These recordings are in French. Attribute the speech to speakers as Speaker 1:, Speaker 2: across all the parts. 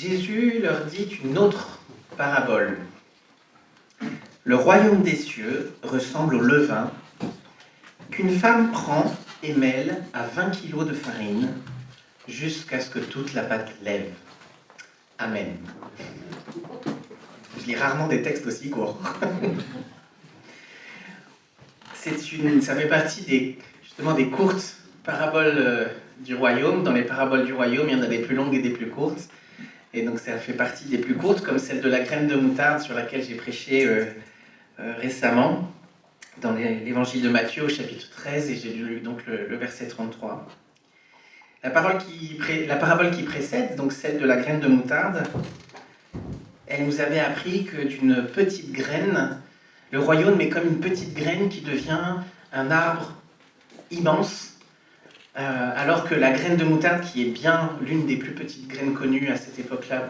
Speaker 1: Jésus leur dit une autre parabole. Le royaume des cieux ressemble au levain qu'une femme prend et mêle à 20 kilos de farine jusqu'à ce que toute la pâte lève. Amen. Je lis rarement des textes aussi courts. Ça fait partie justement des courtes paraboles du royaume. Dans les paraboles du royaume, il y en a des plus longues et des plus courtes. Et donc ça fait partie des plus courtes, comme celle de la graine de moutarde sur laquelle j'ai prêché récemment, dans l'évangile de Matthieu au chapitre 13, et j'ai lu donc le verset 33. La parabole qui précède, donc celle de la graine de moutarde, elle nous avait appris que d'une petite graine, le royaume est comme une petite graine qui devient un arbre immense, alors que la graine de moutarde, qui est bien l'une des plus petites graines connues à cette époque-là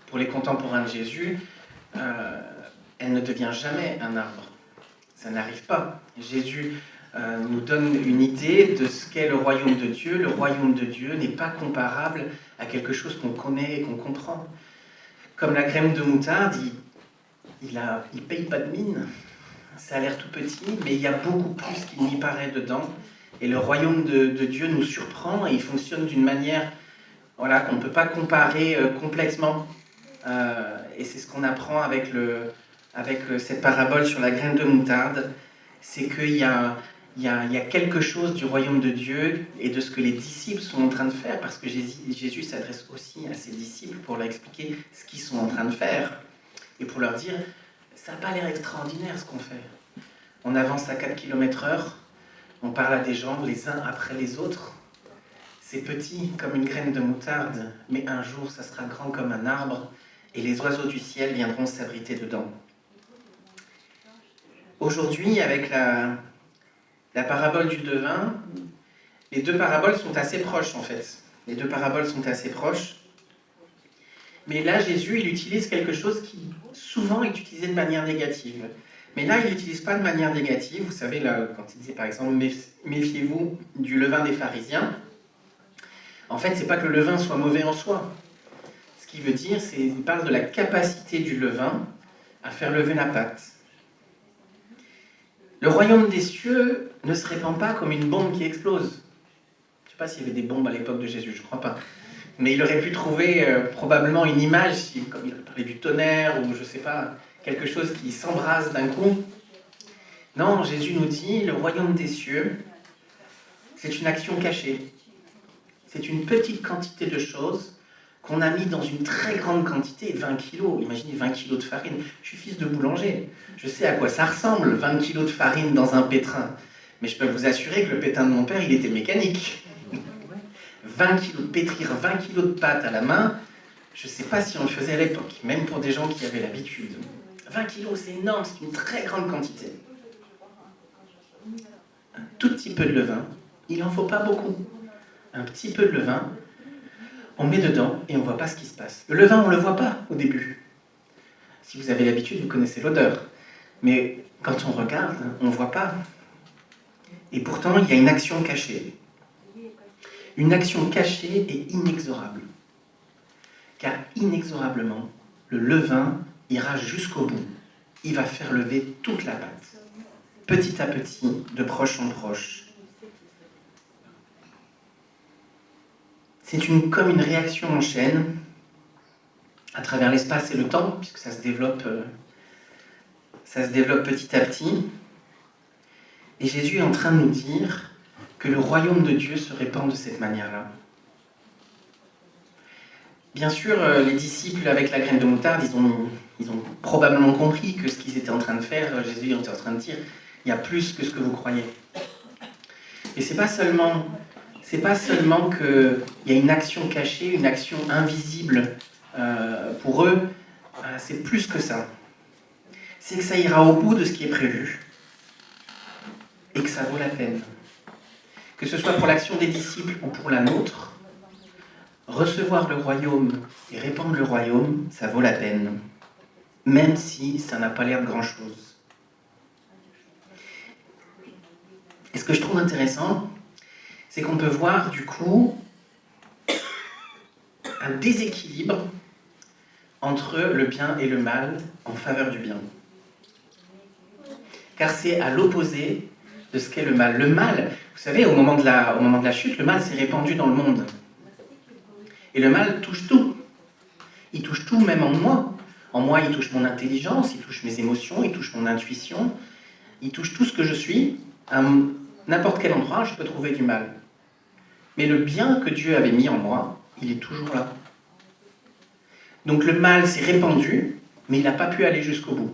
Speaker 1: pour les contemporains de Jésus, elle ne devient jamais un arbre. Ça n'arrive pas. Jésus nous donne une idée de ce qu'est le royaume de Dieu. Le royaume de Dieu n'est pas comparable à quelque chose qu'on connaît et qu'on comprend. Comme la graine de moutarde, il ne paye pas de mine. Ça a l'air tout petit, mais il y a beaucoup plus qu'il n'y paraît dedans. Et le royaume de Dieu nous surprend et il fonctionne d'une manière qu'on ne peut pas comparer complètement. Et c'est ce qu'on apprend avec cette parabole sur la graine de moutarde. C'est qu'il y a quelque chose du royaume de Dieu et de ce que les disciples sont en train de faire, parce que Jésus s'adresse aussi à ses disciples pour leur expliquer ce qu'ils sont en train de faire et pour leur dire « ça n'a pas l'air extraordinaire ce qu'on fait. On avance à 4 km/h, on parle à des gens les uns après les autres. C'est petit comme une graine de moutarde, mais un jour ça sera grand comme un arbre et les oiseaux du ciel viendront s'abriter dedans. » Aujourd'hui, avec la parabole du levain, les deux paraboles sont assez proches en fait. Les deux paraboles sont assez proches. Mais là, Jésus, il utilise quelque chose qui souvent est utilisé de manière négative. Mais là, il n'utilise pas de manière négative. Vous savez, là, quand il dit par exemple « méfiez-vous du levain des pharisiens », en fait, c'est pas que le levain soit mauvais en soi. Ce qu'il veut dire, c'est qu'il parle de la capacité du levain à faire lever la pâte. Le royaume des cieux ne se répand pas comme une bombe qui explose. Je ne sais pas s'il y avait des bombes à l'époque de Jésus, je ne crois pas. Mais il aurait pu trouver probablement une image, comme il parlait du tonnerre, ou je ne sais pas, quelque chose qui s'embrase d'un coup. Non, Jésus nous dit, le royaume des cieux, c'est une action cachée. C'est une petite quantité de choses qu'on a mis dans une très grande quantité, 20 kilos. Imaginez 20 kilos de farine. Je suis fils de boulanger. Je sais à quoi ça ressemble, 20 kilos de farine dans un pétrin. Mais je peux vous assurer que le pétrin de mon père, il était mécanique. 20 kilos, pétrir 20 kilos de pâte à la main, je ne sais pas si on le faisait à l'époque, même pour des gens qui avaient l'habitude. 20 kilos, c'est énorme, c'est une très grande quantité. Un tout petit peu de levain, il n'en faut pas beaucoup. Un petit peu de levain, on met dedans et on ne voit pas ce qui se passe. Le levain, on ne le voit pas au début. Si vous avez l'habitude, vous connaissez l'odeur. Mais quand on regarde, on ne voit pas. Et pourtant, il y a une action cachée. Une action cachée et inexorable. Car inexorablement, le levain ira jusqu'au bout. Il va faire lever toute la pâte. Petit à petit, de proche en proche. C'est comme une réaction en chaîne à travers l'espace et le temps, puisque ça se développe petit à petit. Et Jésus est en train de nous dire que le royaume de Dieu se répand de cette manière-là. Bien sûr, les disciples avec la graine de moutarde, ils ont probablement compris que ce qu'ils étaient en train de faire, Jésus était en train de dire, il y a plus que ce que vous croyez. Et c'est pas seulement qu'il y a une action cachée, une action invisible pour eux, c'est plus que ça. C'est que ça ira au bout de ce qui est prévu et que ça vaut la peine. Que ce soit pour l'action des disciples ou pour la nôtre, recevoir le royaume et répandre le royaume, ça vaut la peine, même si ça n'a pas l'air de grand-chose. Et ce que je trouve intéressant, c'est qu'on peut voir du coup un déséquilibre entre le bien et le mal en faveur du bien. Car c'est à l'opposé de ce qu'est le mal. Le mal, vous savez, au moment de la chute, le mal s'est répandu dans le monde. Et le mal touche tout. Il touche tout, même en moi. En moi, il touche mon intelligence, il touche mes émotions, il touche mon intuition, il touche tout ce que je suis. À n'importe quel endroit, je peux trouver du mal. Mais le bien que Dieu avait mis en moi, il est toujours là. Donc le mal s'est répandu, mais il n'a pas pu aller jusqu'au bout.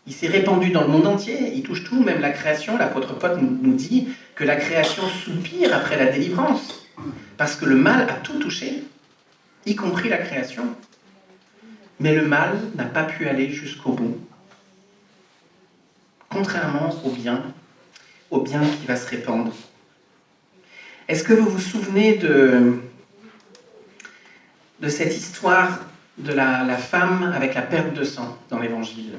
Speaker 1: Il s'est répandu dans le monde entier, il touche tout, même la création. L'apôtre Paul nous dit que la création soupire après la délivrance, parce que le mal a tout touché, y compris la création. Mais le mal n'a pas pu aller jusqu'au bout. Contrairement au bien qui va se répandre. Est-ce que vous vous souvenez de cette histoire de la femme avec la perte de sang dans l'Évangile?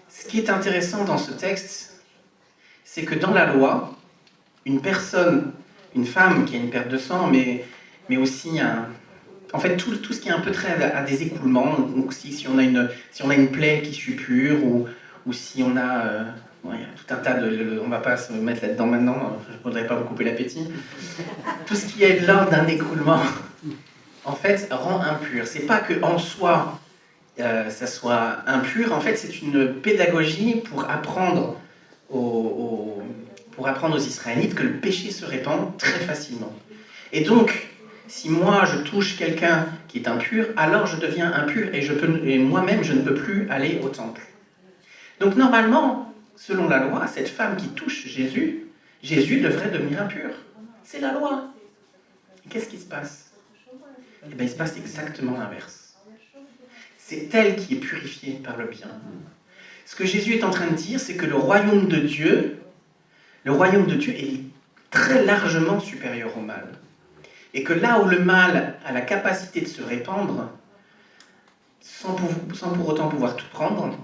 Speaker 1: Ce qui est intéressant dans ce texte, c'est que dans la loi, une femme qui a une perte de sang, mais aussi en fait tout ce qui est un peu trait à des écoulements, donc si on a une plaie qui suppure, ou si on a... il y a tout un tas on ne va pas se mettre là-dedans maintenant, je ne voudrais pas vous couper l'appétit. Tout ce qui est de l'ordre d'un écoulement, en fait, rend impur. C'est pas qu'en soi, ça soit impur, en fait, c'est une pédagogie pour apprendre aux Israélites que le péché se répand très facilement. Et donc, si moi je touche quelqu'un qui est impur, alors je deviens impur et moi-même je ne peux plus aller au temple. Donc normalement, selon la loi, cette femme qui touche Jésus devrait devenir impur. C'est la loi. Et qu'est-ce qui se passe? Eh bien, il se passe exactement l'inverse. C'est elle qui est purifiée par le bien. Ce que Jésus est en train de dire, c'est que le royaume de Dieu est très largement supérieur au mal. Et que là où le mal a la capacité de se répandre, sans pour autant pouvoir tout prendre,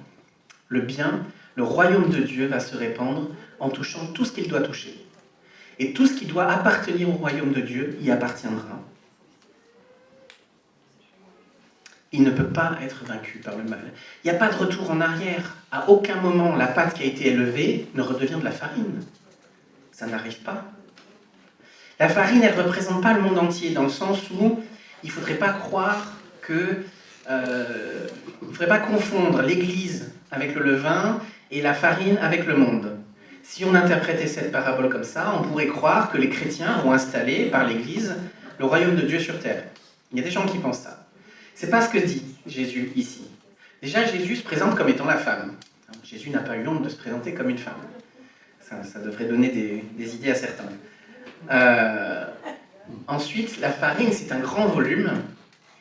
Speaker 1: le bien, le royaume de Dieu va se répandre en touchant tout ce qu'il doit toucher. Et tout ce qui doit appartenir au royaume de Dieu y appartiendra. Il ne peut pas être vaincu par le mal. Il n'y a pas de retour en arrière. À aucun moment, la pâte qui a été élevée ne redevient de la farine. Ça n'arrive pas. La farine, elle ne représente pas le monde entier, dans le sens où il ne faudrait pas croire que... il ne faudrait pas confondre l'Église avec le levain et la farine avec le monde. Si on interprétait cette parabole comme ça, on pourrait croire que les chrétiens ont installé par l'Église le royaume de Dieu sur terre. Il y a des gens qui pensent ça. C'est pas ce que dit Jésus ici. Déjà, Jésus se présente comme étant la femme. Jésus n'a pas eu honte de se présenter comme une femme. Ça devrait donner des idées à certains. Ensuite, la farine, c'est un grand volume,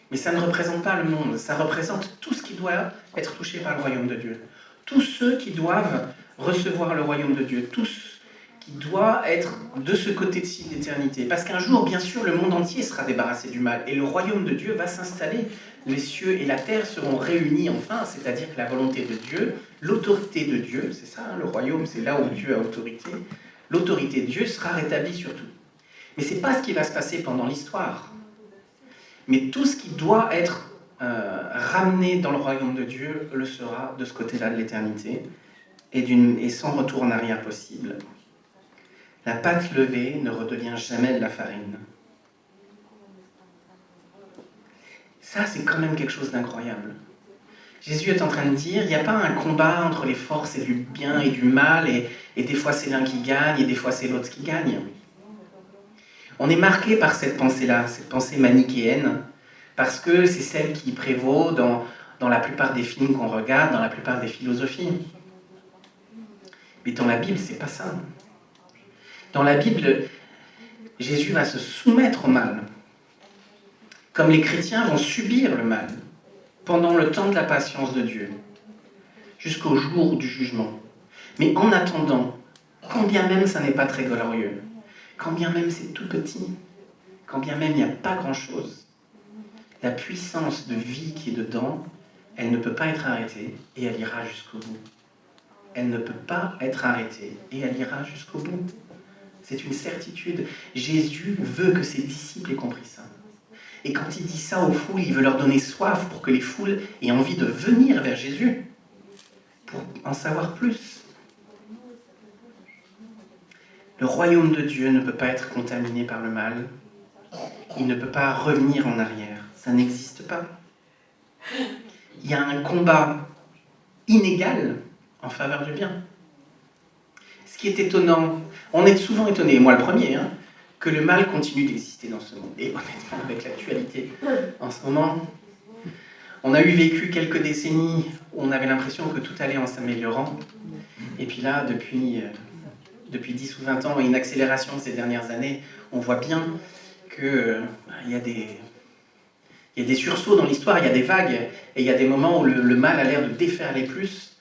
Speaker 1: mais ça ne représente pas le monde. Ça représente tout ce qui doit être touché par le royaume de Dieu. Tous ceux qui doivent recevoir le royaume de Dieu. Tous qui doit être de ce côté-ci de l'éternité. Parce qu'un jour, bien sûr, le monde entier sera débarrassé du mal et le royaume de Dieu va s'installer. Les cieux et la terre seront réunis enfin, c'est-à-dire que la volonté de Dieu, l'autorité de Dieu, c'est ça, le royaume, c'est là où Dieu a autorité, l'autorité de Dieu sera rétablie sur tout. Mais ce n'est pas ce qui va se passer pendant l'histoire. Mais tout ce qui doit être ramené dans le royaume de Dieu le sera de ce côté-là de l'éternité et sans retour en arrière possible. La pâte levée ne redevient jamais de la farine. Ça, c'est quand même quelque chose d'incroyable. Jésus est en train de dire, il n'y a pas un combat entre les forces et du bien et du mal, et des fois c'est l'un qui gagne, et des fois c'est l'autre qui gagne. On est marqué par cette pensée-là, cette pensée manichéenne, parce que c'est celle qui prévaut dans la plupart des films qu'on regarde, dans la plupart des philosophies. Mais dans la Bible, c'est pas ça. Dans la Bible, Jésus va se soumettre au mal. Comme les chrétiens vont subir le mal pendant le temps de la patience de Dieu, jusqu'au jour du jugement. Mais en attendant, quand bien même ça n'est pas très glorieux, quand bien même c'est tout petit, quand bien même il n'y a pas grand-chose, la puissance de vie qui est dedans, elle ne peut pas être arrêtée et elle ira jusqu'au bout. Elle ne peut pas être arrêtée et elle ira jusqu'au bout. C'est une certitude. Jésus veut que ses disciples aient compris ça. Et quand il dit ça aux foules, il veut leur donner soif pour que les foules aient envie de venir vers Jésus, pour en savoir plus. Le royaume de Dieu ne peut pas être contaminé par le mal. Il ne peut pas revenir en arrière. Ça n'existe pas. Il y a un combat inégal en faveur du bien. Ce qui est étonnant, on est souvent étonné, moi le premier, que le mal continue d'exister dans ce monde. Et honnêtement, avec l'actualité en ce moment, on a vécu quelques décennies où on avait l'impression que tout allait en s'améliorant. Et puis là, depuis 10 ou 20 ans, et une accélération de ces dernières années, on voit bien qu'il y a des sursauts dans l'histoire, il y a des vagues, et il y a des moments où le mal a l'air de déferler plus.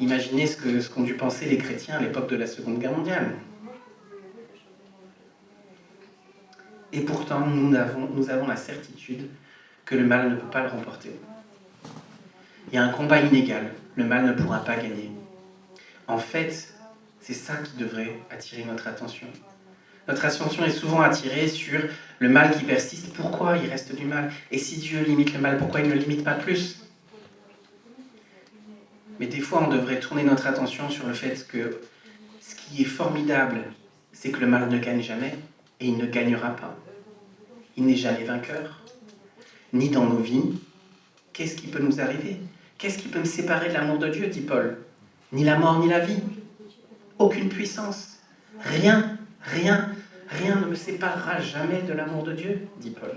Speaker 1: Imaginez ce qu'ont dû penser les chrétiens à l'époque de la Seconde Guerre mondiale. Et pourtant, nous avons la certitude que le mal ne peut pas le remporter. Il y a un combat inégal, le mal ne pourra pas gagner. En fait, c'est ça qui devrait attirer notre attention. Notre attention est souvent attirée sur le mal qui persiste. Pourquoi il reste du mal? Et si Dieu limite le mal, pourquoi il ne le limite pas plus? Mais des fois, on devrait tourner notre attention sur le fait que ce qui est formidable, c'est que le mal ne gagne jamais, et il ne gagnera pas. Il n'est jamais vainqueur, ni dans nos vies. Qu'est-ce qui peut nous arriver? Qu'est-ce qui peut me séparer de l'amour de Dieu, dit Paul? Ni la mort, ni la vie. Aucune puissance. Rien ne me séparera jamais de l'amour de Dieu, dit Paul.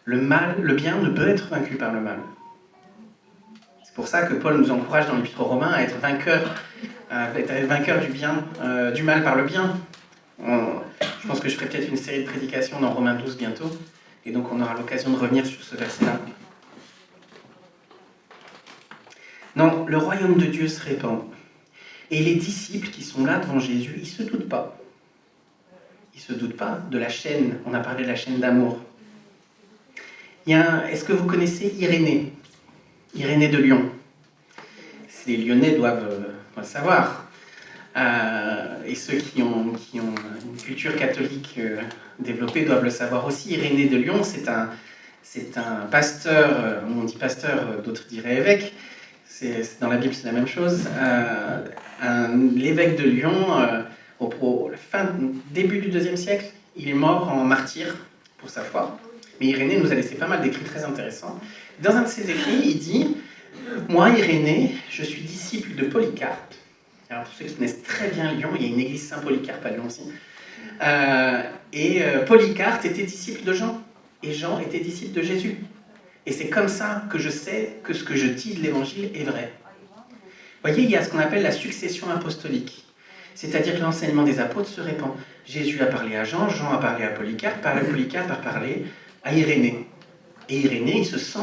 Speaker 1: Le bien ne peut être vaincu par le mal. C'est pour ça que Paul nous encourage dans l'Épître aux Romains à être vainqueur du mal par le bien. Je pense que je ferai peut-être une série de prédications dans Romains 12 bientôt, et donc on aura l'occasion de revenir sur ce verset-là. Non, le royaume de Dieu se répand. Et les disciples qui sont là devant Jésus, ils ne se doutent pas. Ils ne se doutent pas de la chaîne, on a parlé de la chaîne d'amour. Est-ce que vous connaissez Irénée? Irénée de Lyon. Les Lyonnais doivent le savoir. Et ceux qui ont une culture catholique développée doivent le savoir aussi. Irénée de Lyon, c'est un pasteur, on dit pasteur, d'autres diraient évêque. Dans la Bible, c'est la même chose. L'évêque de Lyon, au début du IIe siècle, il est mort en martyr pour sa foi. Mais Irénée nous a laissé pas mal d'écrits très intéressants. Dans un de ses écrits, il dit « Moi, Irénée, je suis disciple de Polycarpe. » Alors, pour ceux qui connaissent très bien Lyon, il y a une église Saint-Polycarpe à Lyon aussi. Polycarpe était disciple de Jean. Et Jean était disciple de Jésus. Et c'est comme ça que je sais que ce que je dis de l'évangile est vrai. Vous voyez, il y a ce qu'on appelle la succession apostolique. C'est-à-dire que l'enseignement des apôtres se répand. Jésus a parlé à Jean, Jean a parlé à Polycarpe, Polycarpe a parlé à Irénée. Et Irénée, il se sent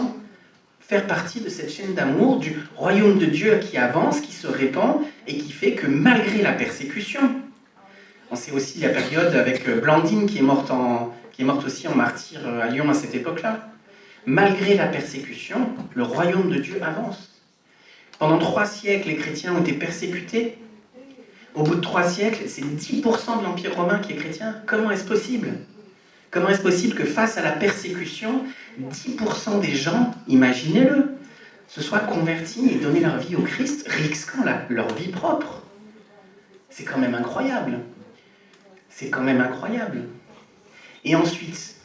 Speaker 1: faire partie de cette chaîne d'amour du royaume de Dieu qui avance, qui se répand, et qui fait que malgré la persécution, on sait aussi la période avec Blandine qui est morte aussi en martyr à Lyon à cette époque-là. Malgré la persécution, le royaume de Dieu avance. Pendant 3 siècles, les chrétiens ont été persécutés. Au bout de 3 siècles, c'est 10% de l'Empire romain qui est chrétien. Comment est-ce possible? Comment est-ce possible que face à la persécution, 10% des gens, imaginez-le, se soient convertis et donné leur vie au Christ, risquant leur vie propre? C'est quand même incroyable. C'est quand même incroyable. Et ensuite,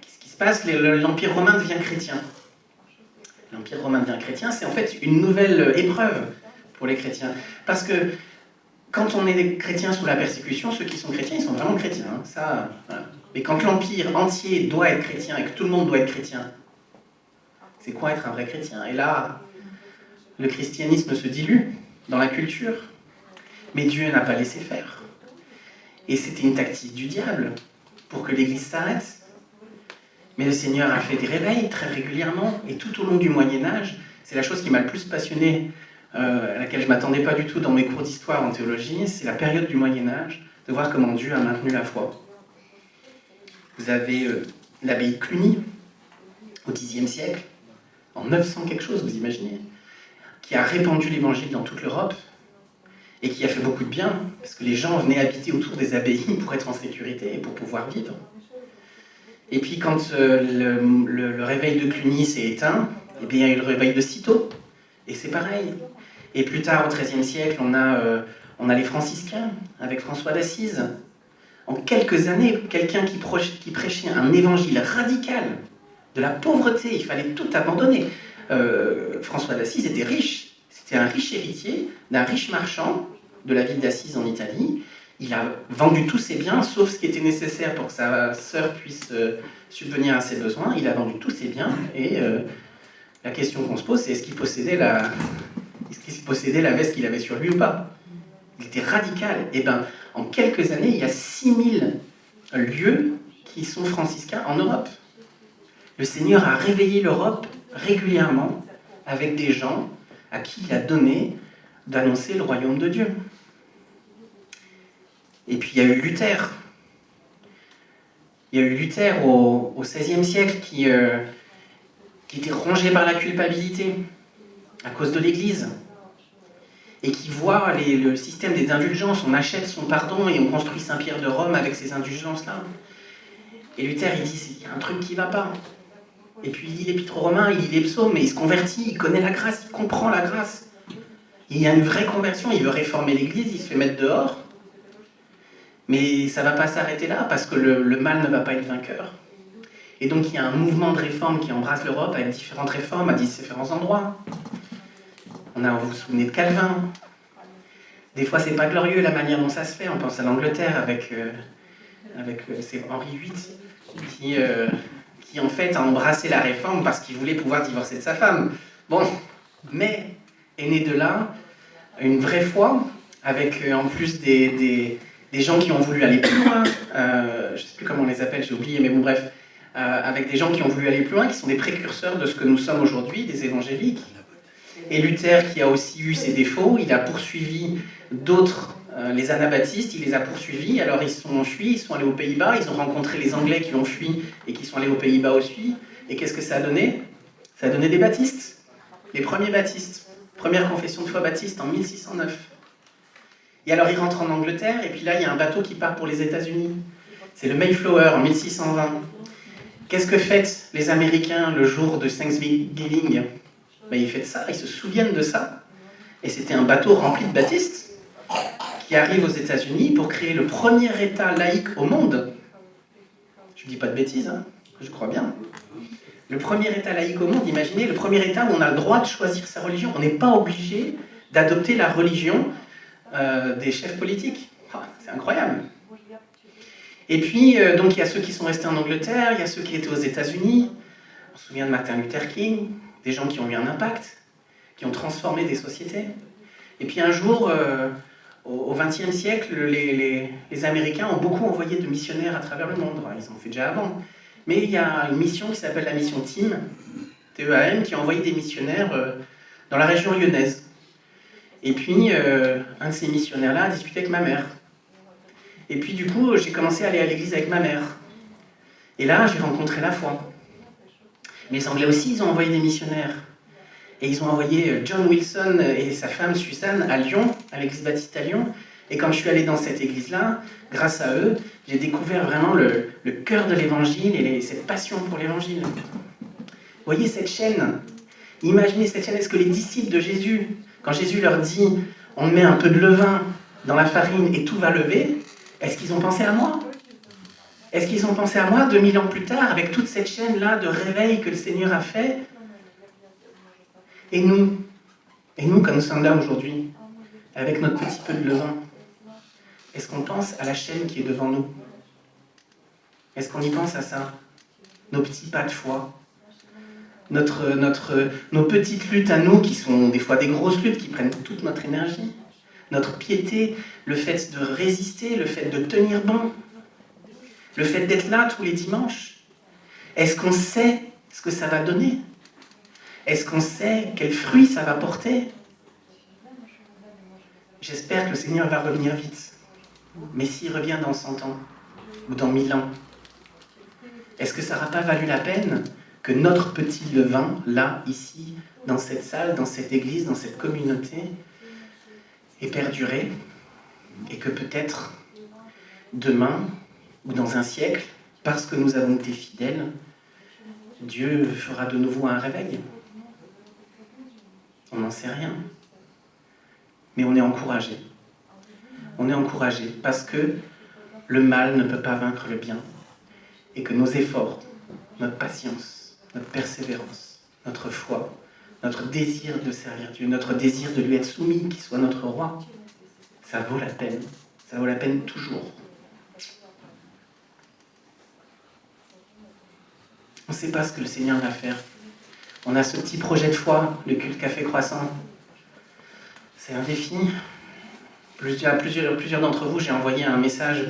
Speaker 1: qu'est-ce qui se passe? L'Empire romain devient chrétien. L'Empire romain devient chrétien, c'est en fait une nouvelle épreuve pour les chrétiens. Parce que quand on est des chrétiens sous la persécution, ceux qui sont chrétiens, ils sont vraiment chrétiens. Ça, voilà. Mais quand l'Empire entier doit être chrétien et que tout le monde doit être chrétien, c'est quoi être un vrai chrétien? Et là, le christianisme se dilue dans la culture. Mais Dieu n'a pas laissé faire. Et c'était une tactique du diable pour que l'Église s'arrête. Mais le Seigneur a fait des réveils très régulièrement. Et tout au long du Moyen-Âge, c'est la chose qui m'a le plus passionné, à laquelle je ne m'attendais pas du tout dans mes cours d'histoire en théologie, c'est la période du Moyen-Âge, de voir comment Dieu a maintenu la foi. Vous avez l'abbaye de Cluny, au Xe siècle, en 900 quelque chose, vous imaginez, qui a répandu l'Évangile dans toute l'Europe, et qui a fait beaucoup de bien, parce que les gens venaient habiter autour des abbayes pour être en sécurité et pour pouvoir vivre. Et puis quand le réveil de Cluny s'est éteint, eh bien, il y a eu le réveil de Cîteaux, et c'est pareil. Et plus tard, au XIIIe siècle, on a les franciscains, avec François d'Assise. En quelques années, quelqu'un qui prêchait un évangile radical de la pauvreté, il fallait tout abandonner. François d'Assise était riche, c'était un riche héritier d'un riche marchand de la ville d'Assise en Italie. Il a vendu tous ses biens, sauf ce qui était nécessaire pour que sa sœur puisse subvenir à ses besoins. Il a vendu tous ses biens, et la question qu'on se pose, c'est est-ce qu'il possédait la veste qu'il avait sur lui ou pas? Il était radical. Et bien, en quelques années, il y a 6000 lieux qui sont franciscains en Europe. Le Seigneur a réveillé l'Europe régulièrement avec des gens à qui il a donné d'annoncer le royaume de Dieu. Et puis il y a eu Luther. Il y a eu Luther au XVIe siècle qui était rongé par la culpabilité à cause de l'Église et qui voit le système des indulgences. On achète son pardon et on construit Saint-Pierre de Rome avec ces indulgences-là. Et Luther, il dit, il y a un truc qui ne va pas. Et puis il lit l'Épître aux Romains, il lit les psaumes, mais il se convertit, il connaît la grâce, il comprend la grâce. Il y a une vraie conversion, il veut réformer l'Église, il se fait mettre dehors. Mais ça ne va pas s'arrêter là, parce que le mal ne va pas être vainqueur. Et donc il y a un mouvement de réforme qui embrasse l'Europe avec différentes réformes à différents endroits. Vous vous souvenez de Calvin. Des fois, c'est pas glorieux la manière dont ça se fait. On pense à l'Angleterre avec c'est Henri VIII qui en fait a embrassé la réforme parce qu'il voulait pouvoir divorcer de sa femme. Bon, mais est né de là une vraie foi avec en plus des gens qui ont voulu aller plus loin. Je ne sais plus comment on les appelle, j'ai oublié, mais bon bref, avec des gens qui ont voulu aller plus loin, qui sont des précurseurs de ce que nous sommes aujourd'hui, des évangéliques. Et Luther, qui a aussi eu ses défauts, il a poursuivi d'autres, les anabaptistes, il les a poursuivis, alors ils sont fuis, ils sont allés aux Pays-Bas, ils ont rencontré les Anglais qui ont fui et qui sont allés aux Pays-Bas aussi. Et qu'est-ce que ça a donné? Ça a donné des baptistes, les premiers baptistes, première confession de foi baptiste en 1609. Et alors ils rentrent en Angleterre, et puis là il y a un bateau qui part pour les États-Unis. C'est le Mayflower en 1620. Qu'est-ce que fêtent les Américains le jour de Thanksgiving? Ben, ils fêtent ça, ils se souviennent de ça. Et c'était un bateau rempli de baptistes qui arrive aux États-Unis pour créer le premier État laïque au monde. Je ne dis pas de bêtises, hein, je crois bien. Le premier État laïque au monde, imaginez, le premier État où on a le droit de choisir sa religion. On n'est pas obligé d'adopter la religion des chefs politiques. Ah, c'est incroyable. Et puis, donc, il y a ceux qui sont restés en Angleterre, il y a ceux qui étaient aux États-Unis. On se souvient de Martin Luther King, des gens qui ont eu un impact, qui ont transformé des sociétés. Et puis un jour, au XXe siècle, les Américains ont beaucoup envoyé de missionnaires à travers le monde. Ils en ont fait déjà avant. Mais il y a une mission qui s'appelle la mission TEAM, T-E-A-M, qui a envoyé des missionnaires dans la région lyonnaise. Et puis, un de ces missionnaires-là a discuté avec ma mère. Et puis, du coup, j'ai commencé à aller à l'église avec ma mère. Et là, j'ai rencontré la foi. Les Anglais aussi, ils ont envoyé des missionnaires. Et ils ont envoyé John Wilson et sa femme Suzanne à Lyon, à l'église baptiste à Lyon. Et quand je suis allé dans cette église-là, grâce à eux, j'ai découvert vraiment le cœur de l'évangile et cette passion pour l'évangile. Vous voyez cette chaîne? Imaginez cette chaîne. Est-ce que les disciples de Jésus, quand Jésus leur dit « on met un peu de levain dans la farine et tout va lever », est-ce qu'ils ont pensé à moi? Est-ce qu'ils ont pensé à moi 2000 ans plus tard, avec toute cette chaîne-là de réveil que le Seigneur a fait? Et nous, comme nous sommes là aujourd'hui, avec notre petit peu de levain, est-ce qu'on pense à la chaîne qui est devant nous? Est-ce qu'on y pense à ça? Nos petits pas de foi, nos petites luttes à nous, qui sont des fois des grosses luttes, qui prennent toute notre énergie, notre piété, le fait de résister, le fait de tenir bon, le fait d'être là tous les dimanches. Est-ce qu'on sait ce que ça va donner? Est-ce qu'on sait quels fruits ça va porter? J'espère que le Seigneur va revenir vite. Mais s'il revient dans 100 ans, ou dans 1000 ans, est-ce que ça n'aura pas valu la peine que notre petit levain, là, ici, dans cette salle, dans cette église, dans cette communauté, ait perduré, et que peut-être, demain, ou dans un siècle, parce que nous avons été fidèles, Dieu fera de nouveau un réveil. On n'en sait rien. Mais on est encouragé. On est encouragé parce que le mal ne peut pas vaincre le bien et que nos efforts, notre patience, notre persévérance, notre foi, notre désir de servir Dieu, notre désir de lui être soumis, qu'il soit notre roi, ça vaut la peine. Ça vaut la peine toujours. On ne sait pas ce que le Seigneur va faire. On a ce petit projet de foi, le culte café croissant. C'est un défi. À plusieurs d'entre vous, j'ai envoyé un message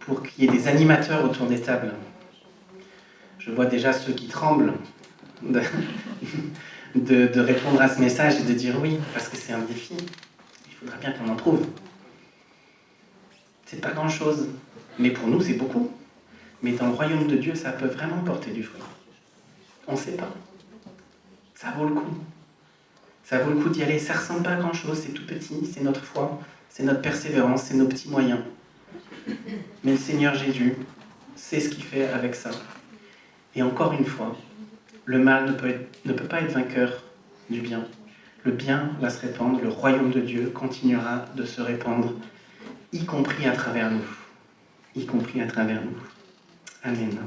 Speaker 1: pour qu'il y ait des animateurs autour des tables. Je vois déjà ceux qui tremblent de répondre à ce message et de dire oui, parce que c'est un défi. Il faudra bien qu'on en trouve. C'est pas grand-chose, mais pour nous, c'est beaucoup. Mais dans le royaume de Dieu, ça peut vraiment porter du fruit. On ne sait pas. Ça vaut le coup. Ça vaut le coup d'y aller. Ça ne ressemble pas à grand-chose, c'est tout petit, c'est notre foi, c'est notre persévérance, c'est nos petits moyens. Mais le Seigneur Jésus sait ce qu'il fait avec ça. Et encore une fois, le mal ne peut pas être vainqueur du bien. Le bien va se répandre, le royaume de Dieu continuera de se répandre, y compris à travers nous. Y compris à travers nous. Amen.